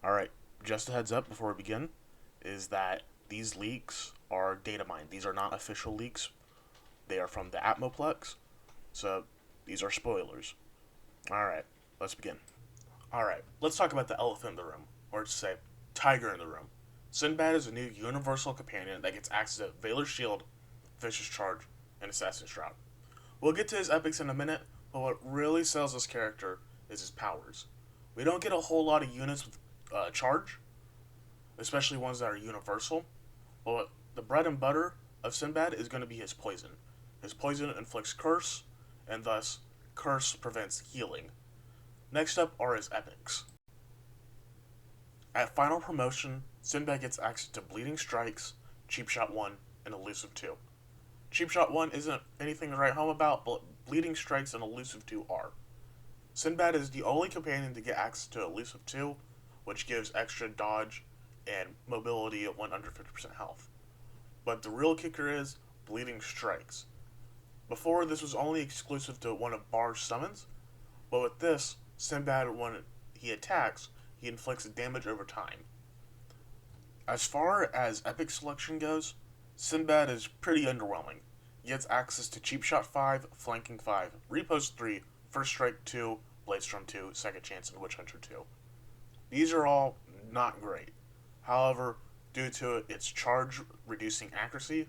Alright, just a heads up before we begin, is that these leaks are data mined. These are not official leaks. They are from the Atmoplex, so these are spoilers. Alright, let's begin. Alright, let's talk about the elephant in the room, or to say, tiger in the room. Sinbad is a new universal companion that gets access to Valor's Shield, Fish's Charge, and Assassin's Shroud. We'll get to his epics in a minute, but what really sells this character is his powers. We don't get a whole lot of units with charge, especially ones that are universal. But the bread and butter of Sinbad is going to be his poison. His poison inflicts curse, and thus, curse prevents healing. Next up are his epics. At final promotion, Sinbad gets access to Bleeding Strikes, Cheap Shot 1, and Elusive 2. Cheap Shot 1 isn't anything to write home about, but Bleeding Strikes and Elusive 2 are. Sinbad is the only companion to get access to Elusive 2, which gives extra dodge and mobility when under 50% health. But the real kicker is Bleeding Strikes. Before, this was only exclusive to one of Bar's summons, but with this, Sinbad, when he attacks, he inflicts damage over time. As far as epic selection goes, Sinbad is pretty underwhelming. He gets access to Cheap Shot 5, Flanking 5, Repost 3, First Strike 2, Bladestorm 2, Second Chance, and Witch Hunter 2. These are all not great. However, due to its charge reducing accuracy,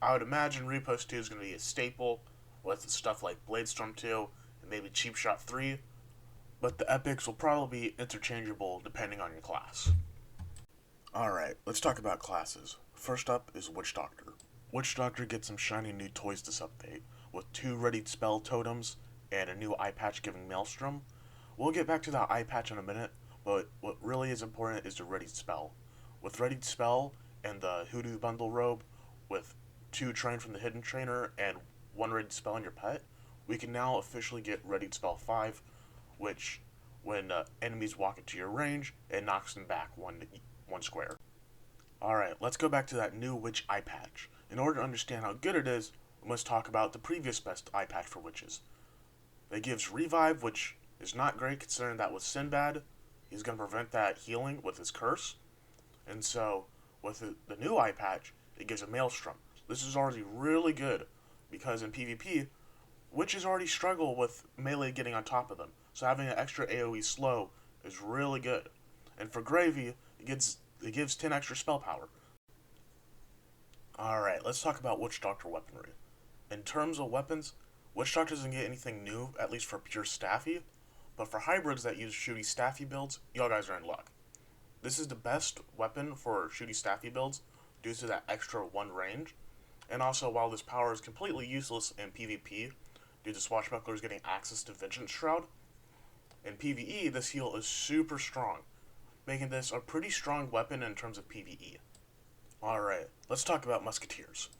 I would imagine Repost 2 is going to be a staple with stuff like Bladestorm 2 and maybe Cheap Shot 3, but the epics will probably be interchangeable depending on your class. Alright, let's talk about classes. First up is Witch Doctor. Witch Doctor gets some shiny new toys this update, with 2 readied spell totems and a new eye patch giving Maelstrom. We'll get back to that eye patch in a minute, but what really is important is the readied spell. With readied spell and the Hoodoo bundle robe, with 2 trained from the Hidden Trainer and 1 readied spell on your pet, we can now officially get readied spell 5, which, when enemies walk into your range, it knocks them back one square. Alright, let's go back to that new witch eye patch. In order to understand how good it is, we must talk about the previous best eye patch for witches. It gives revive, which is not great considering that with Sinbad, he's going to prevent that healing with his curse. And so, with the new eye patch, it gives a Maelstrom. This is already really good, because in PvP, witches already struggle with melee getting on top of them. So having an extra AoE slow is really good. And for Gravy, it gives 10 extra spell power. Alright, let's talk about Witch Doctor weaponry. In terms of weapons, Witch Doctor doesn't get anything new, at least for pure Staffy, but for hybrids that use shooty Staffy builds, y'all guys are in luck. This is the best weapon for shooty Staffy builds due to that extra 1 range, and also while this power is completely useless in PvP due to Swashbucklers getting access to Vengeance Shroud, in PvE this heal is super strong, making this a pretty strong weapon in terms of PvE. Alright, let's talk about Musketeers.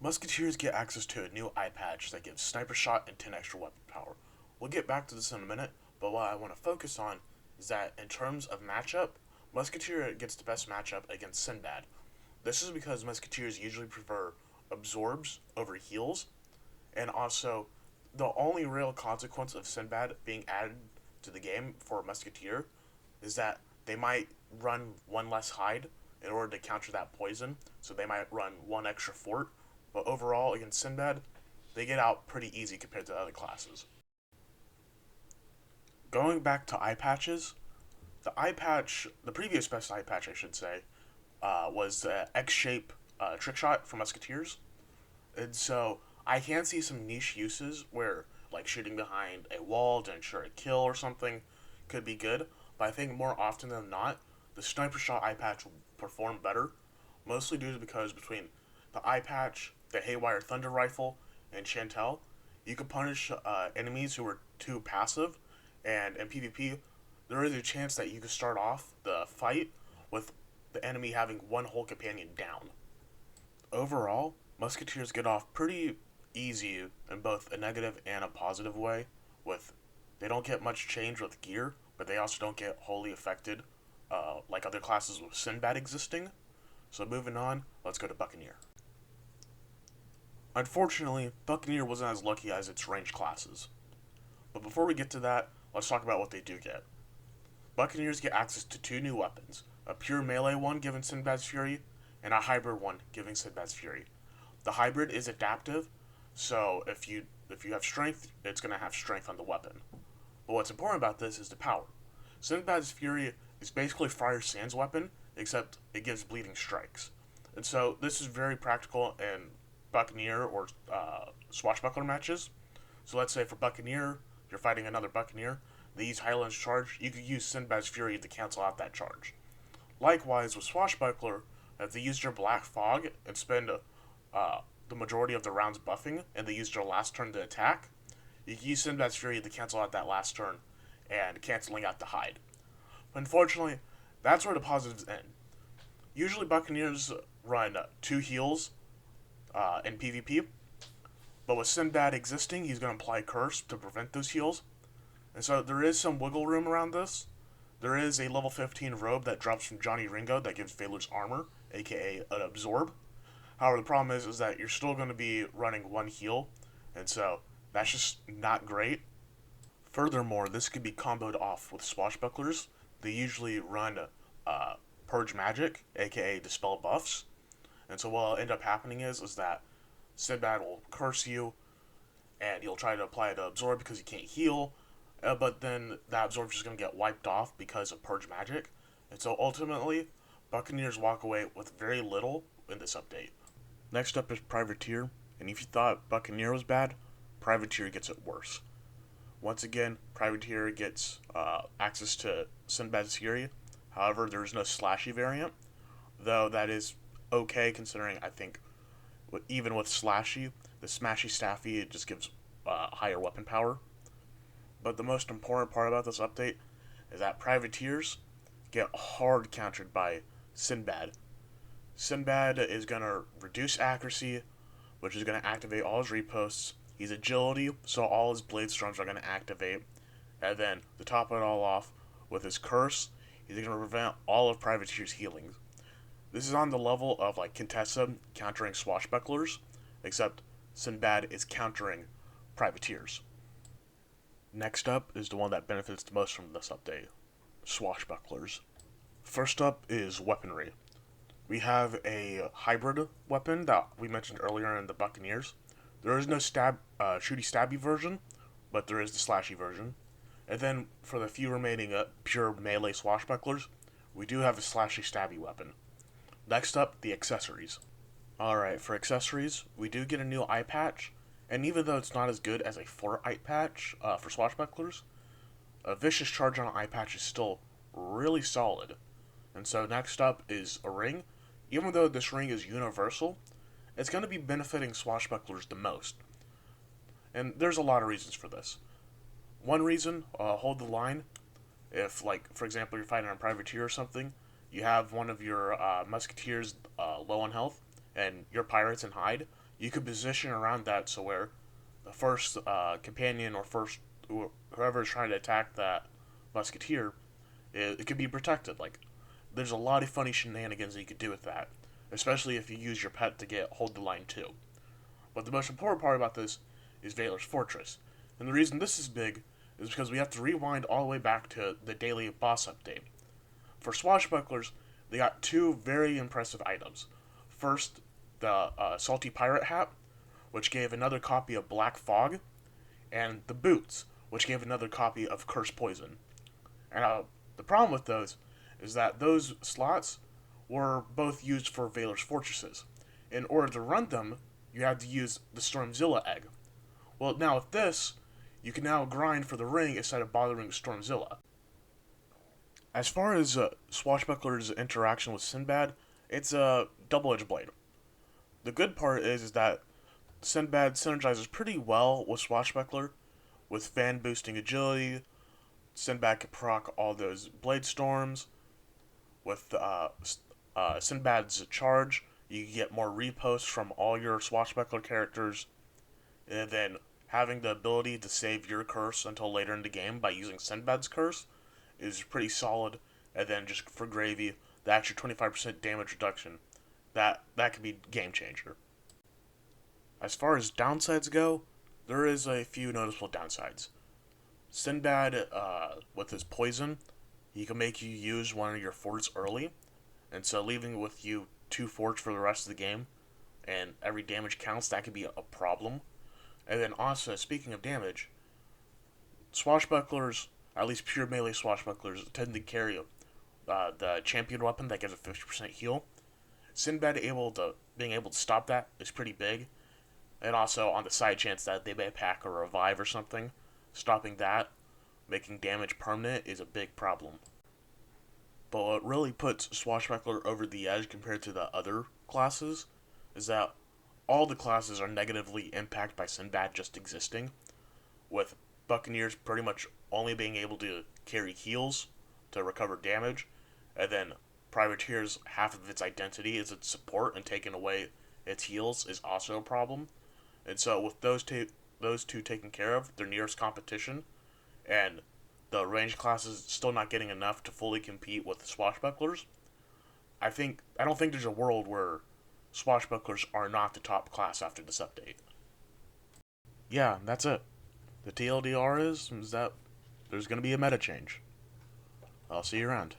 Musketeers get access to a new eye patch that gives Sniper Shot and 10 extra weapon power. We'll get back to this in a minute, but what I want to focus on is that in terms of matchup, Musketeer gets the best matchup against Sinbad. This is because Musketeers usually prefer absorbs over heals, and also the only real consequence of Sinbad being added to the game for Musketeer is that they might run 1 less hide in order to counter that poison, so they might run 1 extra fort, but overall against Sinbad, they get out pretty easy compared to other classes. Going back to eye patches, the previous best eye patch I should say, was X-Shape Trick Shot for Musketeers. And so I can see some niche uses where like shooting behind a wall to ensure a kill or something could be good, but I think more often than not, the Sniper Shot eye patch will perform better, mostly due to because between the eye patch, the Haywire Thunder Rifle, and Chantel, you can punish enemies who are too passive, and in PvP, there is a chance that you could start off the fight with the enemy having 1 whole companion down. Overall, Musketeers get off pretty easy in both a negative and a positive way, with they don't get much change with gear, but they also don't get wholly affected like other classes with Sinbad existing. So moving on, let's go to Buccaneer. Unfortunately, Buccaneer wasn't as lucky as its ranged classes. But before we get to that, let's talk about what they do get. Buccaneers get access to two new weapons, a pure melee one given Sinbad's Fury, and a hybrid one giving Sinbad's Fury. The hybrid is adaptive, so if you have strength, it's going to have strength on the weapon. But what's important about this is the power. Sinbad's Fury is basically Friar Sand's weapon, except it gives bleeding strikes. And so this is very practical in Buccaneer or Swashbuckler matches. So let's say for Buccaneer, you're fighting another Buccaneer, they use Highland's Charge, you could use Sinbad's Fury to cancel out that charge. Likewise, with Swashbuckler, if they use your Black Fog and spend the majority of the rounds buffing, and they use their last turn to attack, you can use Sinbad's Fury to cancel out that last turn, and canceling out the hide. But unfortunately, that's where the positives end. Usually Buccaneers run 2 heals in PvP, but with Sinbad existing, he's going to apply Curse to prevent those heals. And so there is some wiggle room around this. There is a level 15 robe that drops from Johnny Ringo that gives Valor's armor, aka an absorb. However, the problem is that you're still going to be running 1 heal, and so that's just not great. Furthermore, this could be comboed off with Swashbucklers. They usually run Purge Magic, aka Dispel buffs. And so what will end up happening is that Sinbad will curse you, and you'll try to apply the absorb because you can't heal, but then that absorb is just going to get wiped off because of Purge Magic. And so ultimately, Buccaneers walk away with very little in this update. Next up is Privateer, and if you thought Buccaneer was bad, Privateer gets it worse. Once again, Privateer gets access to Sinbad's Fury. However, there is no slashy variant, though that is okay considering I think even with slashy, the smashy staffy it just gives higher weapon power. But the most important part about this update is that Privateers get hard countered by Sinbad. Sinbad is going to reduce accuracy, which is going to activate all his reposts. He's agility, so all his blade storms are going to activate. And then, to top it all off, with his curse, he's going to prevent all of Privateer's healings. This is on the level of like Contessa countering Swashbucklers, except Sinbad is countering Privateers. Next up is the one that benefits the most from this update, Swashbucklers. First up is weaponry. We have a hybrid weapon that we mentioned earlier in the Buccaneers. There is no shooty stabby version, but there is the slashy version. And then for the few remaining pure melee Swashbucklers, we do have a slashy stabby weapon. Next up, the accessories. Alright, for accessories, we do get a new eye patch, and even though it's not as good as a 4 eye patch for Swashbucklers, a Vicious Charge on an eye patch is still really solid. And so next up is a ring. Even though this ring is universal, it's going to be benefiting Swashbucklers the most. And there's a lot of reasons for this. One reason, hold the line. If, like, for example, you're fighting on Privateer or something, you have one of your Musketeers low on health, and your pirates in hide, you could position around that so where the first companion or first whoever is trying to attack that Musketeer, it could be protected. Like, there's a lot of funny shenanigans that you could do with that, especially if you use your pet to get hold the line too. But the most important part about this is Valor's Fortress, and the reason this is big is because we have to rewind all the way back to the daily boss update. For Swashbucklers, they got 2 very impressive items. First, the Salty Pirate Hat, which gave another copy of Black Fog, and the Boots, which gave another copy of Curse Poison. And the problem with those is that those slots were both used for Valor's Fortresses. In order to run them, you had to use the Stormzilla egg. Well, now with this, you can now grind for the ring instead of bothering Stormzilla. As far as Swashbuckler's interaction with Sinbad, it's a double-edged blade. The good part is that Sinbad synergizes pretty well with Swashbuckler, with fan boosting agility. Sinbad can proc all those blade storms. With Sinbad's charge, you get more reposts from all your Swashbuckler characters, and then having the ability to save your curse until later in the game by using Sinbad's curse is pretty solid. And then just for gravy, the extra 25% damage reduction, that could be game changer. As far as downsides go, there is a few noticeable downsides. Sinbad, with his poison, he can make you use one of your forts early, and so leaving with you 2 forts for the rest of the game, and every damage counts, that could be a problem. And then also, speaking of damage, swashbucklers, at least pure melee swashbucklers, tend to carry the champion weapon that gives a 50% heal. Sinbad being able to stop that is pretty big, and also on the side chance that they may pack a revive or something, stopping that, making damage permanent, is a big problem. But what really puts Swashbuckler over the edge compared to the other classes is that all the classes are negatively impacted by Sinbad just existing, with Buccaneers pretty much only being able to carry heals to recover damage, and then Privateers, half of its identity is its support, and taking away its heals is also a problem. And so with those two taken care of, their nearest competition, and the range classes still not getting enough to fully compete with the swashbucklers, I don't think there's a world where swashbucklers are not the top class after this update. Yeah, that's it. The TLDR is that there's going to be a meta change. I'll see you around.